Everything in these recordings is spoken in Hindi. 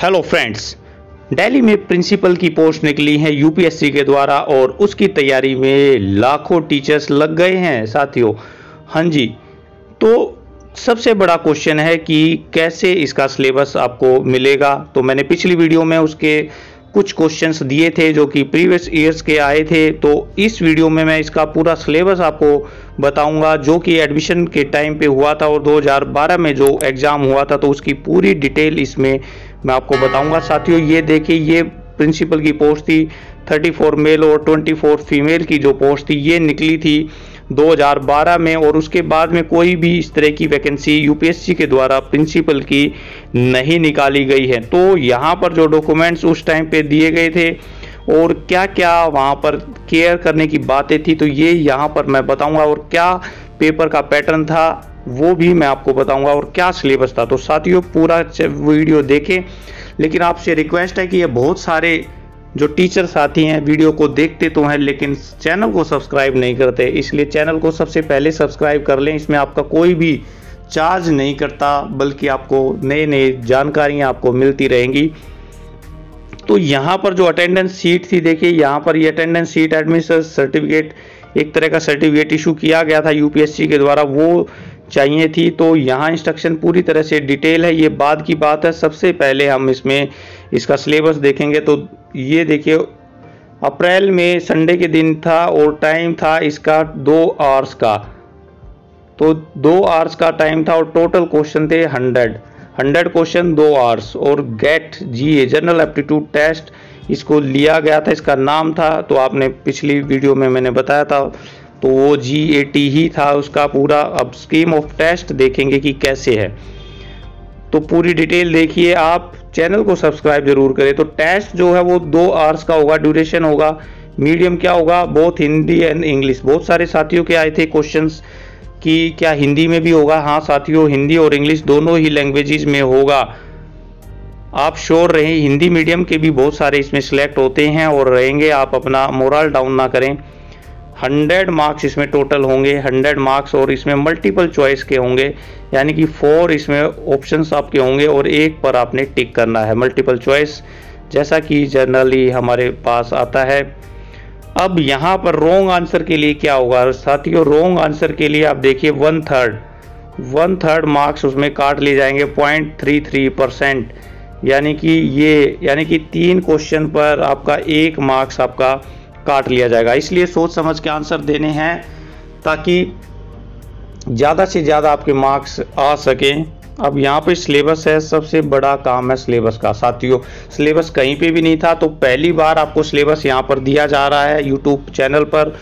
हेलो फ्रेंड्स, दिल्ली में प्रिंसिपल की पोस्ट निकली है यूपीएससी के द्वारा और उसकी तैयारी में लाखों टीचर्स लग गए हैं साथियों। हाँ जी, तो सबसे बड़ा क्वेश्चन है कि कैसे इसका सिलेबस आपको मिलेगा। तो मैंने पिछली वीडियो में उसके कुछ क्वेश्चंस दिए थे जो कि प्रीवियस ईयर्स के आए थे। तो इस वीडियो में मैं इसका पूरा सिलेबस आपको बताऊंगा जो कि एडमिशन के टाइम पे हुआ था और 2012 में जो एग्ज़ाम हुआ था, तो उसकी पूरी डिटेल इसमें मैं आपको बताऊंगा साथियों। ये देखिए, ये प्रिंसिपल की पोस्ट थी, 34 मेल और 24 फीमेल की जो पोस्ट थी ये निकली थी 2012 में, और उसके बाद में कोई भी इस तरह की वैकेंसी यूपीएससी के द्वारा प्रिंसिपल की नहीं निकाली गई है। तो यहाँ पर जो डॉक्यूमेंट्स उस टाइम पे दिए गए थे और क्या क्या वहाँ पर केयर करने की बातें थी, तो ये यहाँ पर मैं बताऊँगा, और क्या पेपर का पैटर्न था वो भी मैं आपको बताऊंगा, और क्या सिलेबस था। तो साथियों पूरा वीडियो देखें, लेकिन आपसे रिक्वेस्ट है कि ये बहुत सारे जो टीचर साथी हैं वीडियो को देखते तो हैं लेकिन चैनल को सब्सक्राइब नहीं करते, इसलिए चैनल को सबसे पहले सब्सक्राइब कर लें। इसमें आपका कोई भी चार्ज नहीं करता, बल्कि आपको नए नए जानकारियाँ आपको मिलती रहेंगी। तो यहाँ पर जो अटेंडेंस सीट थी, देखिए यहाँ पर ये अटेंडेंस सीट एडमिशन सर्टिफिकेट, एक तरह का सर्टिफिकेट इशू किया गया था यूपीएससी के द्वारा, वो चाहिए थी। तो यहाँ इंस्ट्रक्शन पूरी तरह से डिटेल है, ये बाद की बात है। सबसे पहले हम इसमें इसका सिलेबस देखेंगे। तो ये देखिए, अप्रैल में संडे के दिन था और टाइम था इसका 2 आवर्स का, तो 2 आवर्स का टाइम था और टोटल क्वेश्चन थे 100 क्वेश्चन 2 आवर्स, और गेट जीए जनरल एप्टीट्यूड टेस्ट इसको लिया गया था, इसका नाम था, तो आपने पिछली वीडियो में मैंने बताया था, तो वो GAT ही था उसका पूरा। अब स्कीम ऑफ टेस्ट देखेंगे कि कैसे है, तो पूरी डिटेल देखिए। आप चैनल को सब्सक्राइब जरूर करें। तो टेस्ट जो है वो 2 आवर्स का होगा, ड्यूरेशन होगा, मीडियम क्या होगा, बोथ हिंदी एंड इंग्लिश। बहुत सारे साथियों के आए थे क्वेश्चंस कि क्या हिंदी में भी होगा। हाँ साथियों, हिंदी और इंग्लिश दोनों ही लैंग्वेजेस में होगा। आप श्योर रहें, हिंदी मीडियम के भी बहुत सारे इसमें सिलेक्ट होते हैं और रहेंगे, आप अपना मोरल डाउन ना करें। 100 मार्क्स इसमें टोटल होंगे, 100 मार्क्स, और इसमें मल्टीपल चॉइस के होंगे, यानी कि 4 इसमें ऑप्शंस आपके होंगे और एक पर आपने टिक करना है, मल्टीपल चॉइस, जैसा कि जनरली हमारे पास आता है। अब यहाँ पर रॉन्ग आंसर के लिए क्या होगा साथियों, रॉन्ग आंसर के लिए आप देखिए 1/3 मार्क्स उसमें काट लिए जाएंगे, 0.33%, यानी कि 3 क्वेश्चन पर आपका 1 मार्क्स आपका काट लिया जाएगा। इसलिए सोच समझ के आंसर देने हैं ताकि ज़्यादा से ज़्यादा आपके मार्क्स आ सकें। अब यहाँ पे सिलेबस है, सबसे बड़ा काम है सिलेबस का साथियों। सिलेबस कहीं पे भी नहीं था, तो पहली बार आपको सिलेबस यहाँ पर दिया जा रहा है यूट्यूब चैनल पर,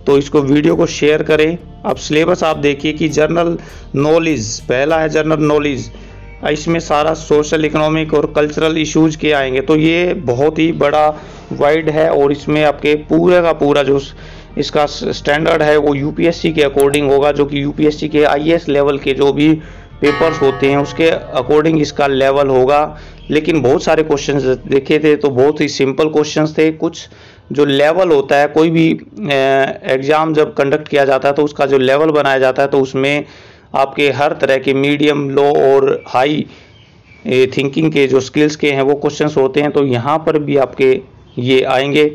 तो इसको वीडियो को शेयर करें। अब सिलेबस आप देखिए कि जनरल नॉलेज पहला है, जनरल नॉलेज, इसमें सारा सोशल इकोनॉमिक और कल्चरल इश्यूज के आएंगे, तो ये बहुत ही बड़ा वाइड है, और इसमें आपके पूरे का पूरा जो इसका स्टैंडर्ड है वो यूपीएससी के अकॉर्डिंग होगा, जो कि यूपीएससी के आईएएस लेवल के जो भी पेपर्स होते हैं उसके अकॉर्डिंग इसका लेवल होगा। लेकिन बहुत सारे क्वेश्चंस देखे थे तो बहुत ही सिंपल क्वेश्चंस थे। कुछ जो लेवल होता है, कोई भी एग्ज़ाम जब कंडक्ट किया जाता है तो उसका जो लेवल बनाया जाता है, तो उसमें आपके हर तरह के मीडियम, लो और हाई थिंकिंग के जो स्किल्स के हैं वो क्वेश्चंस होते हैं, तो यहाँ पर भी आपके ये आएंगे।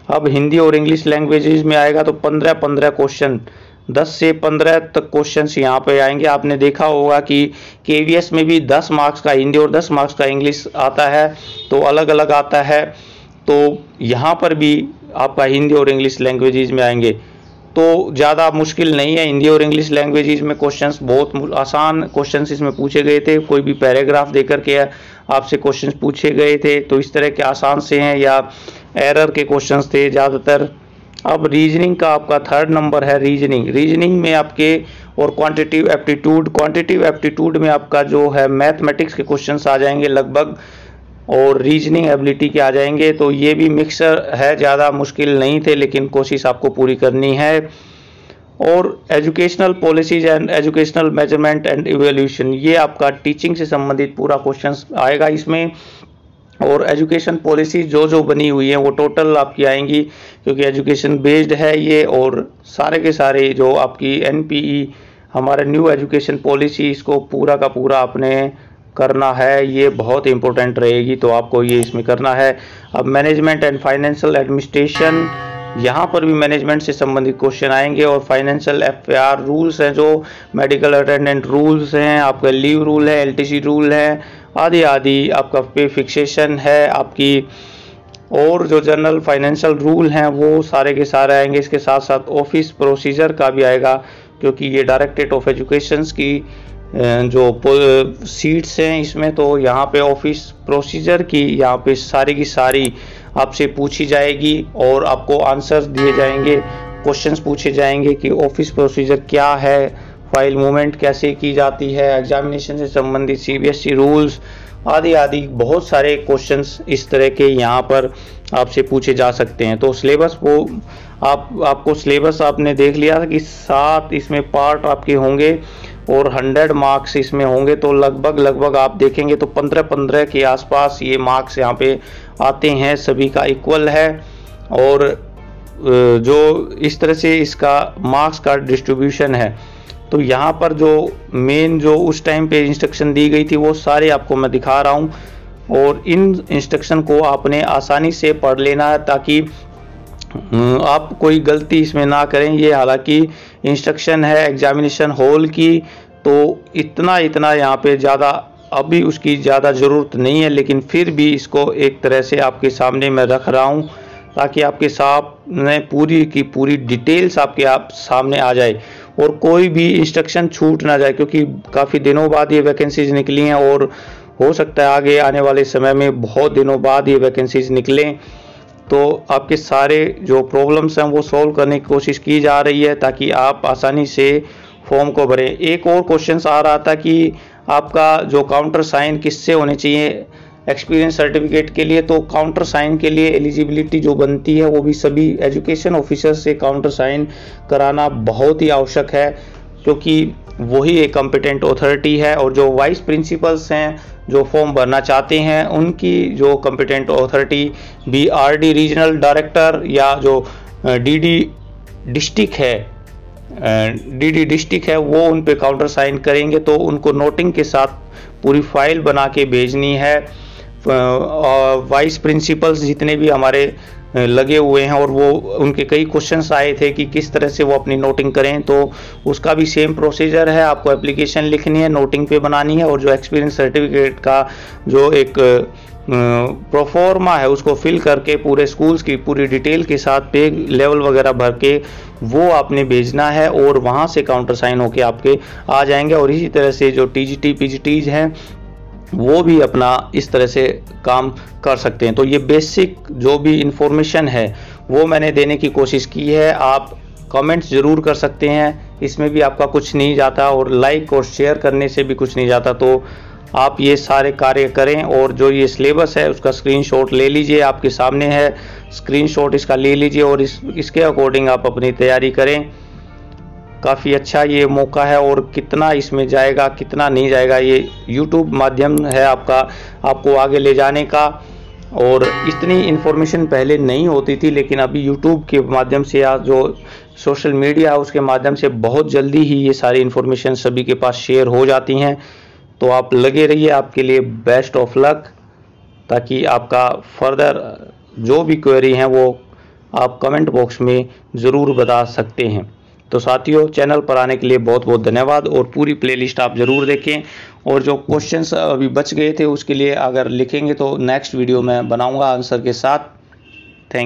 अब हिंदी और इंग्लिश लैंग्वेजेस में आएगा तो 15 क्वेश्चन, 10 से 15 तक क्वेश्चंस यहाँ पे आएंगे। आपने देखा होगा कि KVS में भी 10 मार्क्स का हिंदी और 10 मार्क्स का इंग्लिश आता है, तो अलग अलग आता है। तो यहाँ पर भी आपका हिंदी और इंग्लिश लैंग्वेजेस में आएंगे, तो ज़्यादा मुश्किल नहीं है। हिंदी और इंग्लिश लैंग्वेजेस में क्वेश्चंस बहुत आसान क्वेश्चंस इसमें पूछे गए थे, कोई भी पैराग्राफ देकर के आपसे क्वेश्चंस पूछे गए थे, तो इस तरह के आसान से हैं या एरर के क्वेश्चंस थे ज़्यादातर। अब रीजनिंग का आपका 3rd नंबर है, रीजनिंग में आपके और क्वांटिटिव एप्टीट्यूड में आपका जो है मैथमेटिक्स के क्वेश्चंस आ जाएंगे लगभग, और रीजनिंग एबिलिटी के आ जाएंगे। तो ये भी मिक्सर है, ज़्यादा मुश्किल नहीं थे, लेकिन कोशिश आपको पूरी करनी है। और educational policies and educational measurement and evaluation, ये आपका टीचिंग से संबंधित पूरा क्वेश्चंस आएगा इसमें, और एजुकेशन पॉलिसी जो बनी हुई है वो टोटल आपकी आएंगी, क्योंकि एजुकेशन बेस्ड है ये, और सारे के सारे जो आपकी NPE हमारे न्यू एजुकेशन पॉलिसी, इसको पूरा का पूरा आपने करना है, ये बहुत इंपॉर्टेंट रहेगी, तो आपको ये इसमें करना है। अब मैनेजमेंट एंड फाइनेंशियल एडमिनिस्ट्रेशन, यहाँ पर भी मैनेजमेंट से संबंधित क्वेश्चन आएंगे। और फाइनेंशियल एफआर रूल्स हैं, जो मेडिकल अटेंडेंट रूल्स हैं, आपका लीव रूल है, एलटीसी रूल है, आदि आदि। आपका पे फिक्सेशन है आपकी, और जो जनरल फाइनेंशियल रूल हैं वो सारे के सारे आएंगे। इसके साथ साथ ऑफिस प्रोसीजर का भी आएगा, क्योंकि ये डायरेक्टरेट ऑफ एजुकेशन की जो सीट्स हैं इसमें, तो यहाँ पे ऑफिस प्रोसीजर की यहाँ पे सारी की सारी आपसे पूछी जाएगी और आपको आंसर दिए जाएंगे, क्वेश्चंस पूछे जाएंगे कि ऑफिस प्रोसीजर क्या है, फाइल मूवमेंट कैसे की जाती है, एग्जामिनेशन से संबंधित सीबीएसई रूल्स आदि आदि। बहुत सारे क्वेश्चंस इस तरह के यहाँ पर आपसे पूछे जा सकते हैं। तो सिलेबस वो आपको सिलेबस आपने देख लिया कि 7 इसमें पार्ट आपके होंगे और 100 मार्क्स इसमें होंगे। तो लगभग आप देखेंगे तो 15 के आसपास ये मार्क्स यहाँ पे आते हैं, सभी का इक्वल है। और जो इस तरह से इसका मार्क्स का डिस्ट्रीब्यूशन है, तो यहाँ पर जो मेन जो उस टाइम पे इंस्ट्रक्शन दी गई थी वो सारे आपको मैं दिखा रहा हूँ, और इन इंस्ट्रक्शन को आपने आसानी से पढ़ लेना है ताकि आप कोई गलती इसमें ना करें। ये हालांकि इंस्ट्रक्शन है एग्जामिनेशन हॉल की, तो इतना यहाँ पे ज़्यादा अभी उसकी ज़्यादा ज़रूरत नहीं है, लेकिन फिर भी इसको एक तरह से आपके सामने मैं रख रहा हूँ ताकि आपके सामने पूरी की पूरी डिटेल्स आप सामने आ जाए और कोई भी इंस्ट्रक्शन छूट ना जाए, क्योंकि काफ़ी दिनों बाद ये वैकेंसीज निकली हैं और हो सकता है आगे आने वाले समय में बहुत दिनों बाद ये वैकेंसीज निकलें। तो आपके सारे जो प्रॉब्लम्स हैं वो सॉल्व करने की कोशिश की जा रही है ताकि आप आसानी से फॉर्म को भरें। एक और क्वेश्चन आ रहा था कि आपका जो काउंटर साइन किससे होने चाहिए एक्सपीरियंस सर्टिफिकेट के लिए, तो काउंटर साइन के लिए एलिजिबिलिटी जो बनती है वो भी सभी एजुकेशन ऑफिसर से काउंटर साइन कराना बहुत ही आवश्यक है, क्योंकि वही एक कॉम्पिटेंट अथॉरिटी है। और जो वाइस प्रिंसिपल्स हैं जो फॉर्म भरना चाहते हैं, उनकी जो कॉम्पिटेंट अथॉरिटी भी आरडी रीजनल डायरेक्टर या जो डीडी डिस्ट्रिक्ट है वो उन पे काउंटर साइन करेंगे। तो उनको नोटिंग के साथ पूरी फाइल बना के भेजनी है। वाइस प्रिंसिपल्स जितने भी हमारे लगे हुए हैं, और वो उनके कई क्वेश्चंस आए थे कि किस तरह से वो अपनी नोटिंग करें, तो उसका भी सेम प्रोसीजर है। आपको एप्लीकेशन लिखनी है, नोटिंग पे बनानी है, और जो एक्सपीरियंस सर्टिफिकेट का जो एक प्रोफॉर्मा है उसको फिल करके पूरे स्कूल्स की पूरी डिटेल के साथ पे लेवल वगैरह भर के वो आपने भेजना है, और वहाँ से काउंटर साइन होके आपके आ जाएंगे। और इसी तरह से जो टीजीटी पीजीटीज हैं वो भी अपना इस तरह से काम कर सकते हैं। तो ये बेसिक जो भी इंफॉर्मेशन है वो मैंने देने की कोशिश की है। आप कमेंट्स ज़रूर कर सकते हैं, इसमें भी आपका कुछ नहीं जाता, और लाइक और शेयर करने से भी कुछ नहीं जाता। तो आप ये सारे कार्य करें, और जो ये सिलेबस है उसका स्क्रीनशॉट ले लीजिए, आपके सामने है, स्क्रीनशॉट इसका ले लीजिए और इसके अकॉर्डिंग आप अपनी तैयारी करें। काफ़ी अच्छा ये मौका है, और कितना इसमें जाएगा कितना नहीं जाएगा ये यूट्यूब माध्यम है आपको आगे ले जाने का। और इतनी इन्फॉर्मेशन पहले नहीं होती थी, लेकिन अभी यूट्यूब के माध्यम से या जो सोशल मीडिया है उसके माध्यम से बहुत जल्दी ही ये सारी इन्फॉर्मेशन सभी के पास शेयर हो जाती हैं। तो आप लगे रहिए, आपके लिए बेस्ट ऑफ लक, ताकि आपका फर्दर जो भी क्वेरी हैं वो आप कमेंट बॉक्स में ज़रूर बता सकते हैं। तो साथियों, चैनल पर आने के लिए बहुत बहुत धन्यवाद, और पूरी प्लेलिस्ट आप ज़रूर देखें। और जो क्वेश्चंस अभी बच गए थे उसके लिए अगर लिखेंगे तो नेक्स्ट वीडियो में बनाऊंगा आंसर के साथ। Thank you.